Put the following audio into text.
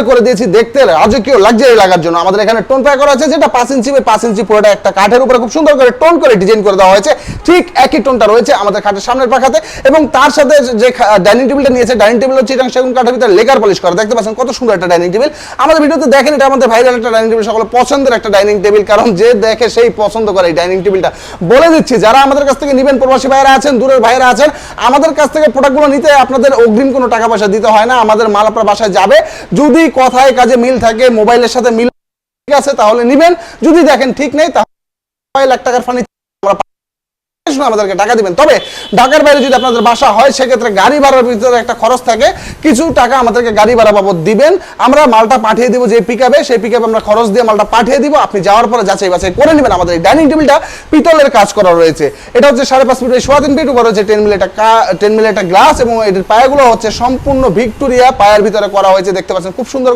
করে দিয়েছি দেখতে রাজকীয় লাক্সারি লাগার জন্য। আমাদের এখানে টোন প্যাক করা আছে, যেটা 5 ইঞ্চি বাই 5 ইঞ্চি পুরোটা একটা কাঠের উপরে খুব সুন্দর করে টোন করে ডিজাইন করে দেওয়া হয়েছে। ঠিক একই টোনটা রয়েছে আমাদের খাটের সামনের পাখাতে, এবং তার সাথে যে ডাইনিং টেবিলটা নিয়েছে, ডাইনিং টেবিল হচ্ছে চিটাং সেগুন কাঠের ভিতরে লেকার পলিশ করা। দেখতে পাচ্ছেন কত সুন্দর একটা ডাইনিং টেবিল। আমাদের ভিডিওতে দেখেন এটা আমাদের ভাইরাল একটা ডাইনিং টেবিল, সকলে পছন্দের একটা ডাইনিং টেবিল, কারণ যে দেখে সেই পছন্দ করে এই ডাইনিং টেবিলটা। বলে দিচ্ছি যারা আমাদের কাছ থেকে নেবেন, প্রবাসী ভাইরা আছেন, দূরের ভাইরা আছেন, আমাদের কাছ থেকে প্রোডাক্টগুলো নিতে আপনাদের অগ্রিম কোনো টাকা পয়সা দিতে হয় না। আমাদের মাল আপনার বাসায় যাবে, যদি কথায় কাজে মিল থাকে, মোবাইলের সাথে মিল ঠিক আছে তাহলে নিবেন, যদি দেখেন ঠিক নেই তাহলে লাখ টাকার ফার্নিচার আমাদেরকে টাকা দিবেন। তবে ঢাকার বাইরে যদি আপনাদের বাসা হয়, সেক্ষেত্রে গাড়ি ভাড়ার ভিতরে একটা খরচ থাকে, কিছু টাকা আমাদেরকে গাড়ি ভাড়া বাবদ দিবেন। আমরা মালটা পাঠিয়ে দিব যে পিকআপে, সেই পিকআপে আমরা খরচ দিয়ে মালটা পাঠিয়ে দিব। আপনি যাওয়ার পরে যাচাই বাছাই করে নেবেন। আমাদের এই ডাইনিং টেবিলটা পিতলের কাজ করা রয়েছে। এটা হচ্ছে 5.5 ফিট 3.5 ফিট উপরে হচ্ছে 10 মিলি একটা গ্লাস, এবং এর পায়াগুলো হচ্ছে সম্পূর্ণ ভিক্টোরিয়া পায়ের ভিতরে করা হয়েছে। দেখতে পাচ্ছেন খুব সুন্দর